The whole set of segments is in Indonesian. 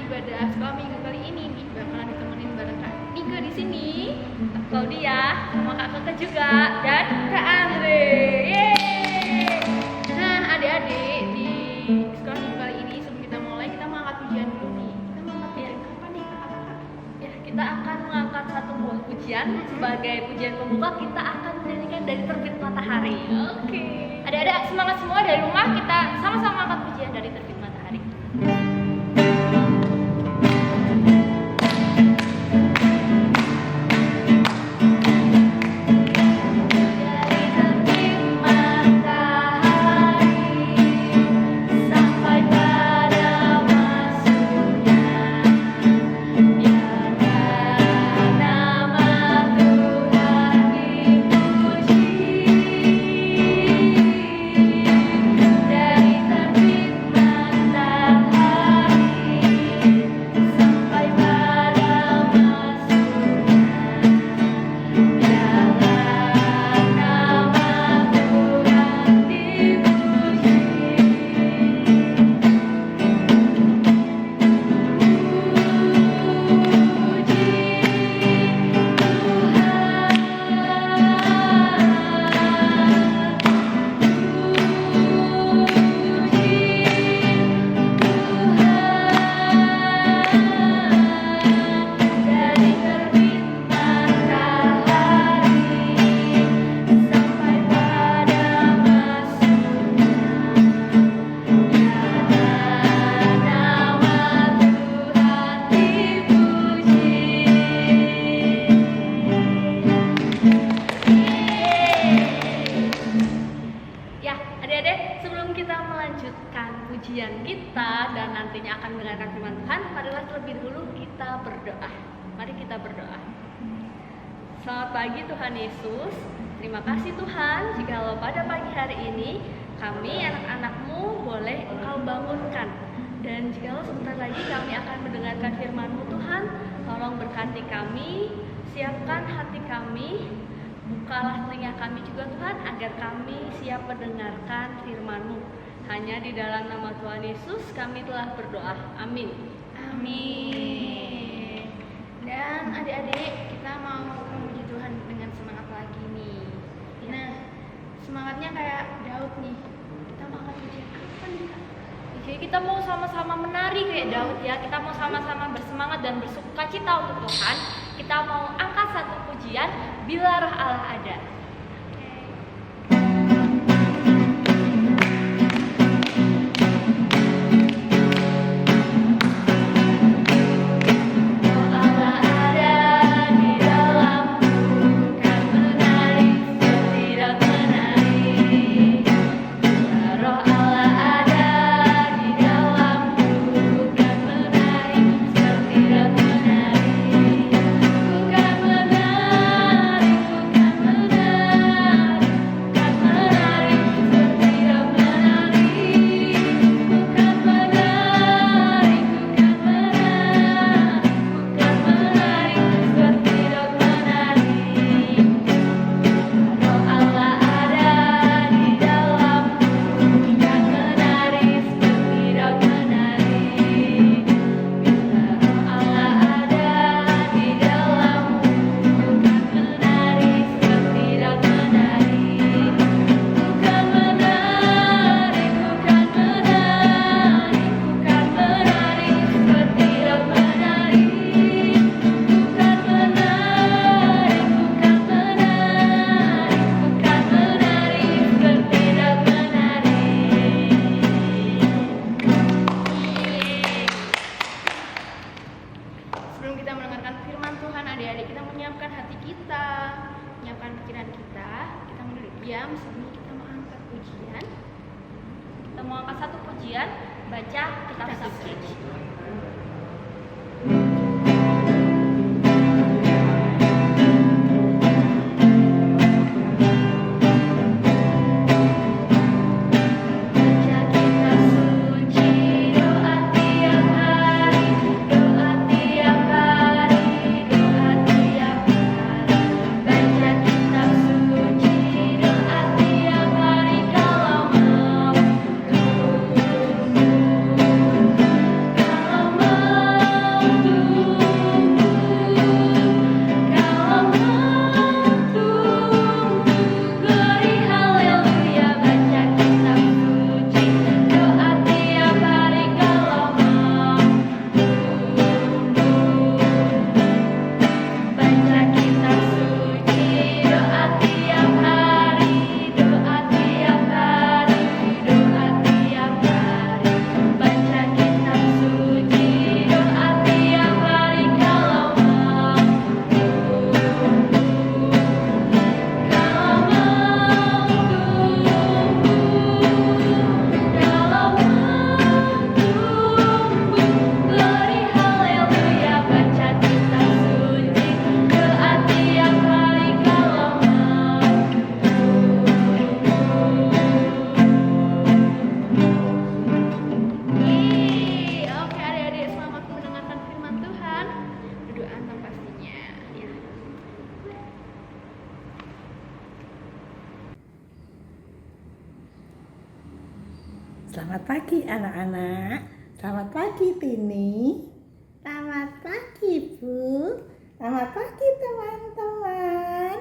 ibadah sekolah minggu kali ini nih bakalan ditemenin bareng Kak Nika di sini, Kak Claudia, sama Kak Keke juga, dan Kak Andre. Yeay! Nah, adik-adik di sekolah minggu kali ini sebelum kita mulai kita mau angkat pujian dulu nih. Kita mau angkat pujian apa nih Kak? Ya, kita akan mengangkat satu buah pujian sebagai pujian pembuka. Kita akan menyanyikan dari Terbit Matahari. Oke. Adik-adik semangat semua dari rumah, kita sama-sama angkat pujian dari Terbit Matahari. Pujian kita dan nantinya akan mendengarkan firman Tuhan, marilah terlebih dahulu kita berdoa. Mari kita berdoa. Selamat pagi Tuhan Yesus. Terima kasih Tuhan, jikalau pada pagi hari ini kami anak-anak-Mu boleh Engkau bangunkan. Dan jikalau sebentar lagi kami akan mendengarkan firman-Mu Tuhan, tolong berkati kami, siapkan hati kami, bukalah telinga kami juga Tuhan, agar kami siap mendengarkan firman-Mu. Hanya di dalam nama Tuhan Yesus kami telah berdoa. Amin. Amin. Dan adik-adik, kita mau memuji Tuhan dengan semangat lagi nih. Nah, semangatnya kayak Daud nih. Kita mau angkat pujian apa nih Kak? Jadi kita mau sama-sama menari kayak Daud ya. Kita mau sama-sama bersemangat dan bersukacita untuk Tuhan. Kita mau angkat satu pujian, Bila Roh Allah Ada. Kita mau angkat satu pujian, baca kitab suci. Kalau Selamat pagi anak-anak. Selamat pagi Tini. Selamat pagi Bu. Selamat pagi teman-teman.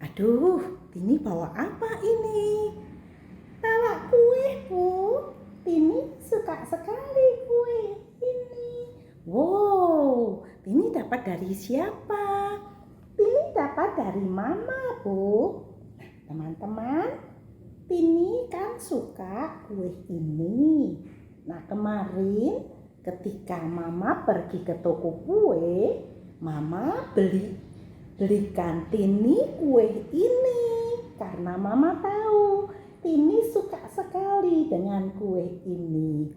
Aduh, Tini bawa apa ini? Bawa kue Bu. Tini suka sekali kue ini. Wow, Tini dapat dari siapa? Tini dapat dari Mama Bu. Nah, teman-teman, Tini kan suka kue ini. Nah, kemarin ketika Mama pergi ke toko kue, Mama belikan Tini kue ini karena Mama tahu Tini suka sekali dengan kue ini.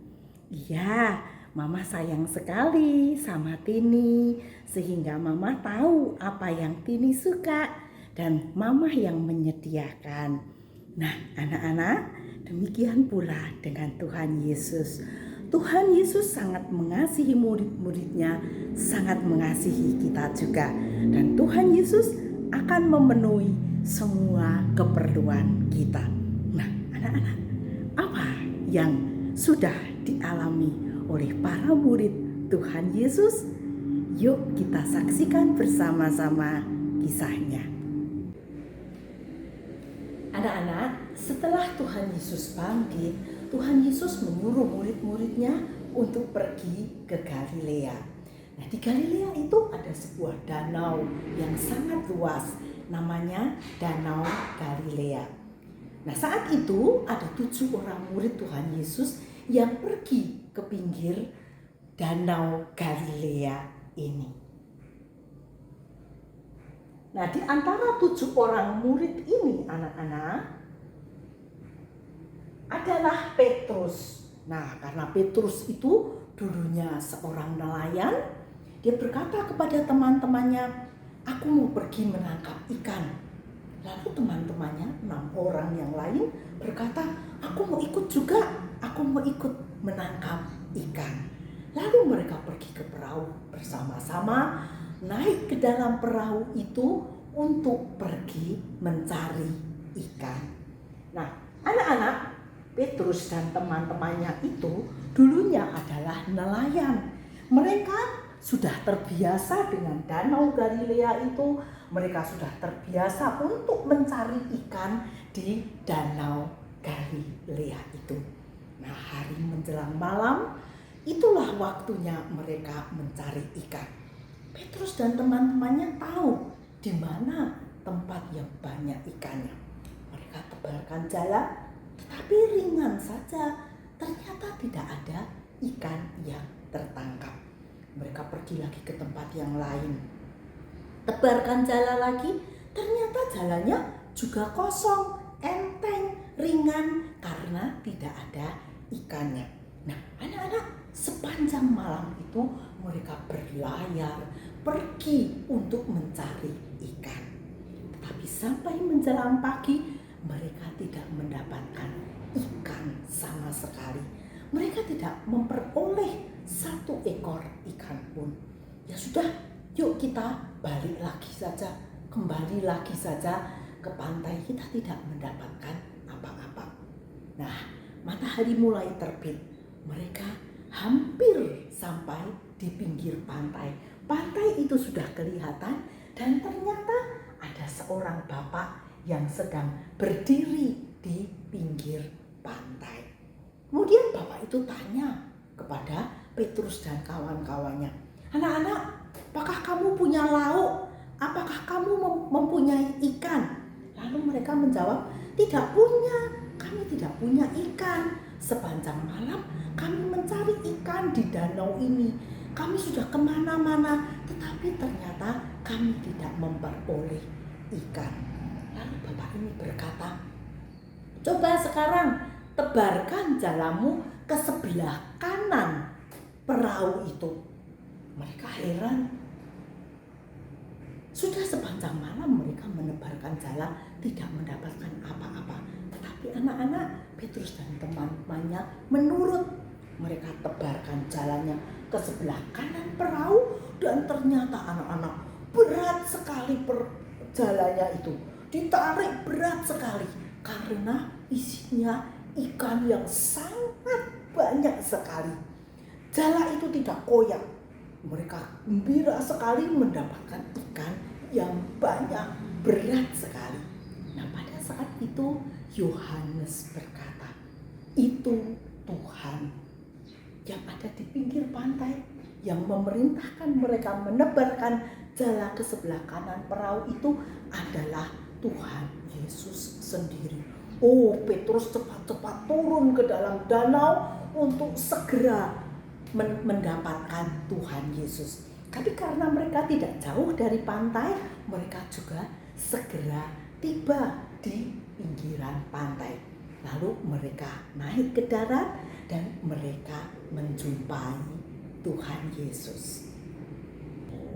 Iya, Mama sayang sekali sama Tini sehingga Mama tahu apa yang Tini suka dan Mama yang menyediakan. Nah, anak-anak, demikian pula dengan Tuhan Yesus. Tuhan Yesus sangat mengasihi murid-muridnya, sangat mengasihi kita juga. Dan Tuhan Yesus akan memenuhi semua keperluan kita. Nah, anak-anak, apa yang sudah dialami oleh para murid Tuhan Yesus? Yuk kita saksikan bersama-sama kisahnya. Anak-anak, setelah Tuhan Yesus bangkit, Tuhan Yesus menyuruh murid-muridnya untuk pergi ke Galilea. Nah, di Galilea itu ada sebuah danau yang sangat luas, namanya Danau Galilea. Nah, saat itu ada 7 orang murid Tuhan Yesus yang pergi ke pinggir Danau Galilea ini. Nah, di antara 7 orang murid ini anak-anak adalah Petrus. Nah, karena Petrus itu dulunya seorang nelayan, dia berkata kepada teman-temannya, "Aku mau pergi menangkap ikan." Lalu teman-temannya, 6 orang yang lain berkata, "Aku mau ikut juga, aku mau ikut menangkap ikan." Lalu mereka pergi ke perahu bersama-sama, naik ke dalam perahu itu untuk pergi mencari ikan. Nah, anak-anak, Petrus dan teman-temannya itu dulunya adalah nelayan. Mereka sudah terbiasa dengan Danau Galilea itu. Mereka sudah terbiasa untuk mencari ikan di Danau Galilea itu. Nah, hari menjelang malam, itulah waktunya mereka mencari ikan. Petrus dan teman-temannya tahu di mana tempat yang banyak ikannya. Mereka tebarkan jala, tetapi ringan saja. Ternyata tidak ada ikan yang tertangkap. Mereka pergi lagi ke tempat yang lain. Tebarkan jala lagi, ternyata jalannya juga kosong, enteng, ringan karena tidak ada ikannya. Nah, anak-anak, sepanjang malam itu mereka berlayar pergi untuk mencari ikan. Tetapi sampai menjelang pagi mereka tidak mendapatkan ikan sama sekali. Mereka tidak memperoleh 1 ekor ikan pun. Ya sudah, yuk kita balik lagi saja, kembali lagi saja ke pantai. Kita tidak mendapatkan apa-apa. Nah, matahari mulai terbit. Mereka hampir sampai di pinggir pantai. Pantai itu sudah kelihatan dan ternyata ada seorang bapak yang sedang berdiri di pinggir pantai. Kemudian bapak itu tanya kepada Petrus dan kawan-kawannya, "Anak-anak, apakah kamu punya lauk? Apakah kamu mempunyai ikan?" Lalu mereka menjawab, "Tidak punya, kami tidak punya ikan. Sepanjang malam kami mencari ikan di danau ini. Kami sudah kemana-mana, tetapi ternyata kami tidak memperoleh ikan." Lalu bapak ini berkata, "Coba sekarang tebarkan jalamu ke sebelah kanan perahu itu." Mereka heran. Sudah sepanjang malam mereka menebarkan jala, tidak mendapatkan apa-apa. Tetapi anak-anak, Petrus dan teman-temannya menurut. Mereka tebarkan jalannya ke sebelah kanan perahu dan ternyata anak-anak berat sekali jalannya itu. Ditarik berat sekali karena isinya ikan yang sangat banyak sekali. Jala itu tidak koyak. Mereka gembira sekali mendapatkan ikan yang banyak, berat sekali. Nah, pada saat itu Yohanes berkata, itu Tuhan yang ada di pinggir pantai, yang memerintahkan mereka menebarkan jala ke sebelah kanan perahu itu adalah Tuhan Yesus sendiri. Oh, Petrus cepat-cepat turun ke dalam danau untuk segera mendapatkan Tuhan Yesus. Tapi karena mereka tidak jauh dari pantai, mereka juga segera tiba di pinggiran pantai. Lalu mereka naik ke darat dan mereka menjumpai Tuhan Yesus.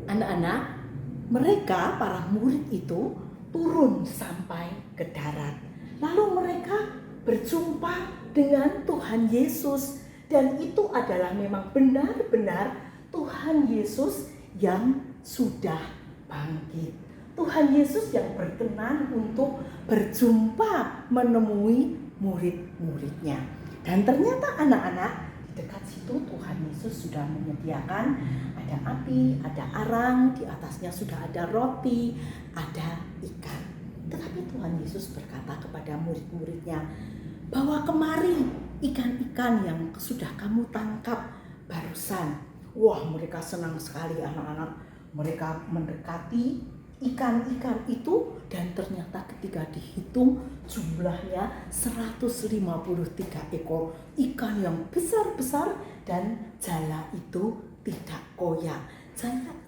Anak-anak, mereka para murid itu turun sampai ke darat. Lalu mereka berjumpa dengan Tuhan Yesus. Dan itu adalah memang benar-benar Tuhan Yesus yang sudah bangkit. Tuhan Yesus yang berkenan untuk berjumpa menemui murid-muridnya. Dan ternyata anak-anak, di dekat situ Tuhan Yesus sudah menyediakan ada api, ada arang, di atasnya sudah ada roti, ada ikan. Tetapi Tuhan Yesus berkata kepada murid-muridnya bahwa kemari ikan-ikan yang sudah kamu tangkap barusan. Wah, mereka senang sekali anak-anak. Mereka mendekati ikan-ikan itu dan ternyata ketika dihitung jumlahnya 153 ekor ikan yang besar-besar dan jala itu tidak koyak.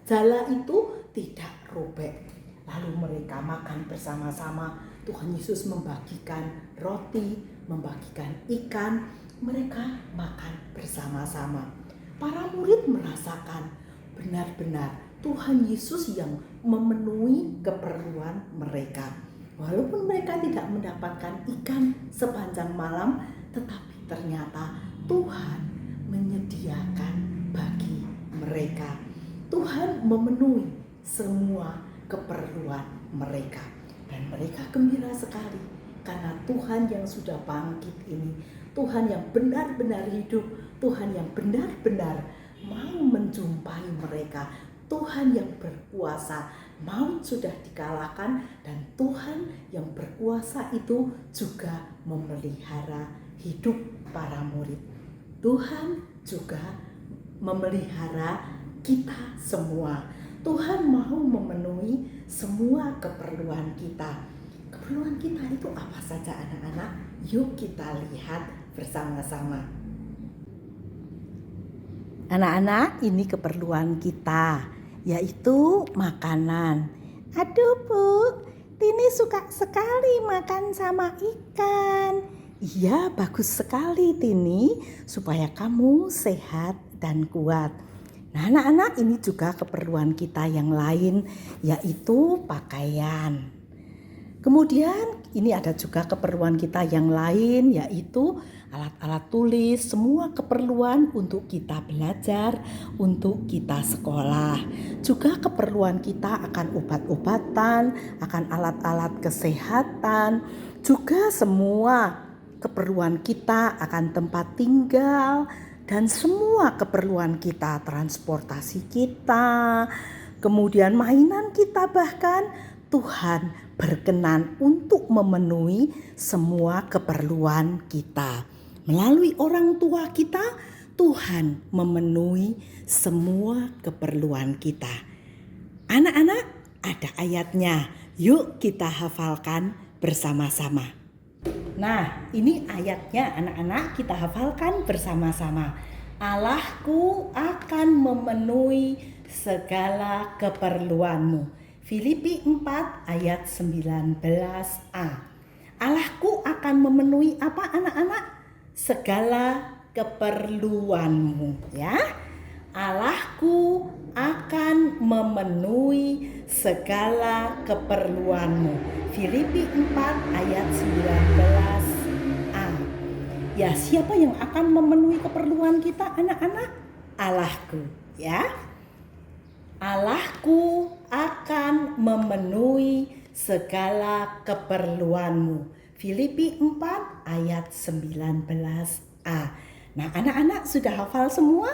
Jala itu tidak robek. Lalu mereka makan bersama-sama. Tuhan Yesus membagikan roti, membagikan ikan, mereka makan bersama-sama. Para murid merasakan benar-benar Tuhan Yesus yang memenuhi keperluan mereka. Walaupun mereka tidak mendapatkan ikan sepanjang malam, tetapi ternyata Tuhan menyediakan bagi mereka. Tuhan memenuhi semua keperluan mereka. Dan mereka gembira sekali karena Tuhan yang sudah bangkit ini, Tuhan yang benar-benar hidup, Tuhan yang benar-benar mau menjumpai mereka, Tuhan yang berkuasa. Maut sudah dikalahkan dan Tuhan yang berkuasa itu juga memelihara hidup para murid. Tuhan juga memelihara kita semua. Tuhan mau memenuhi semua keperluan kita. Keperluan kita itu apa saja anak-anak? Yuk kita lihat bersama-sama. Anak-anak, ini keperluan kita, yaitu makanan. Aduh Bu, Tini suka sekali makan sama ikan. Iya, bagus sekali Tini, supaya kamu sehat dan kuat. Nah anak-anak, ini juga keperluan kita yang lain, yaitu pakaian. Kemudian ini ada juga keperluan kita yang lain, yaitu alat-alat tulis, semua keperluan untuk kita belajar, untuk kita sekolah. Juga keperluan kita akan obat-obatan, akan alat-alat kesehatan, juga semua keperluan kita akan tempat tinggal, dan semua keperluan kita, transportasi kita, kemudian mainan kita, bahkan Tuhan berkenan untuk memenuhi semua keperluan kita. Melalui orang tua kita, Tuhan memenuhi semua keperluan kita. Anak-anak, ada ayatnya. Yuk kita hafalkan bersama-sama. Nah, ini ayatnya anak-anak, kita hafalkan bersama-sama. Allahku akan memenuhi segala keperluanmu. Filipi 4 ayat 19a. Allahku akan memenuhi apa anak-anak? Segala keperluanmu, ya. Allahku akan memenuhi segala keperluanmu. Filipi 4 ayat 19a. Ya, siapa yang akan memenuhi keperluan kita anak-anak? Allahku, ya. Allahku akan memenuhi segala keperluanmu. Filipi 4 ayat 19a. Nah, anak-anak sudah hafal semua?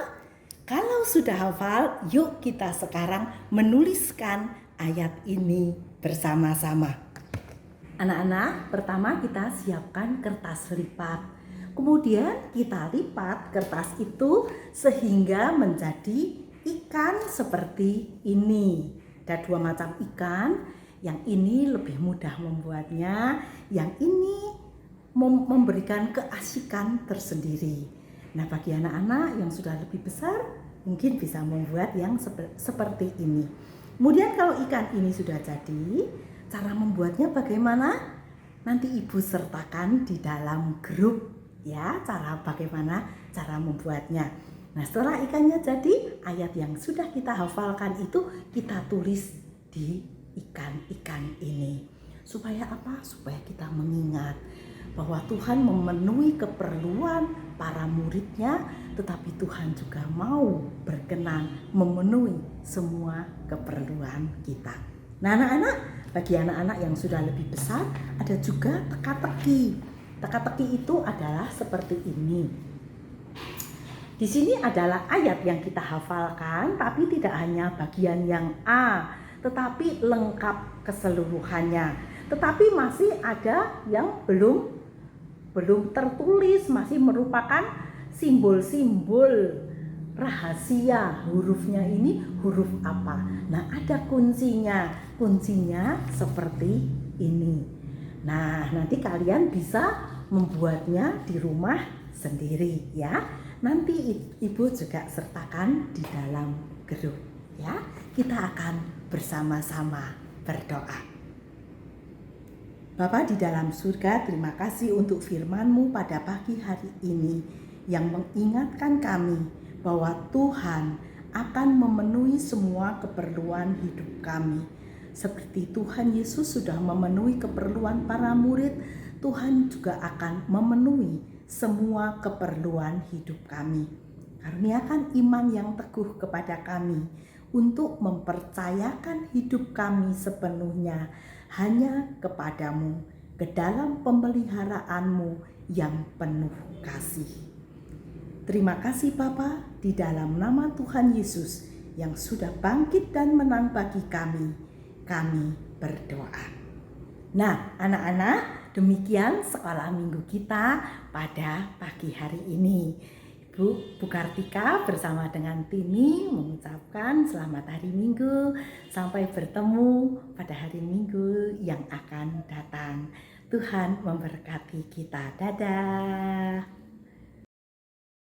Kalau sudah hafal, yuk kita sekarang menuliskan ayat ini bersama-sama. Anak-anak, pertama kita siapkan kertas lipat. Kemudian kita lipat kertas itu sehingga menjadi ikan seperti ini. Ada 2 macam ikan, yang ini lebih mudah membuatnya, yang ini memberikan keasikan tersendiri. Nah, bagi anak-anak yang sudah lebih besar, mungkin bisa membuat yang seperti ini. Kemudian kalau ikan ini sudah jadi, cara membuatnya bagaimana? Nanti Ibu sertakan di dalam grup ya, bagaimana cara membuatnya. Nah, setelah ikannya jadi, ayat yang sudah kita hafalkan itu kita tulis di ikan-ikan ini. Supaya apa? Supaya kita mengingat bahwa Tuhan memenuhi keperluan para muridnya, tetapi Tuhan juga mau berkenan memenuhi semua keperluan kita. Nah, anak-anak, bagi anak-anak yang sudah lebih besar, ada juga teka-teki. Teka-teki itu adalah seperti ini. Di sini adalah ayat yang kita hafalkan, tapi tidak hanya bagian yang A, tetapi lengkap keseluruhannya. Tetapi masih ada yang belum tertulis, masih merupakan simbol-simbol rahasia. Hurufnya ini huruf apa? Nah, ada kuncinya. Kuncinya seperti ini. Nah, nanti kalian bisa membuatnya di rumah sendiri ya. Nanti Ibu juga sertakan di dalam grup ya. Kita akan bersama-sama berdoa. Bapa di dalam surga, terima kasih untuk firman-Mu pada pagi hari ini yang mengingatkan kami bahwa Tuhan akan memenuhi semua keperluan hidup kami. Seperti Tuhan Yesus sudah memenuhi keperluan para murid, Tuhan juga akan memenuhi semua keperluan hidup kami. Karuniakan iman yang teguh kepada kami untuk mempercayakan hidup kami sepenuhnya hanya kepadamu, ke dalam pemeliharaanmu yang penuh kasih. Terima kasih Bapa, di dalam nama Tuhan Yesus yang sudah bangkit dan menang bagi kami berdoa. Nah, anak-anak, demikian sekolah minggu kita pada pagi hari ini. Bu Kartika bersama dengan Tini mengucapkan selamat hari Minggu. Sampai bertemu pada hari Minggu yang akan datang. Tuhan memberkati kita. Dadah.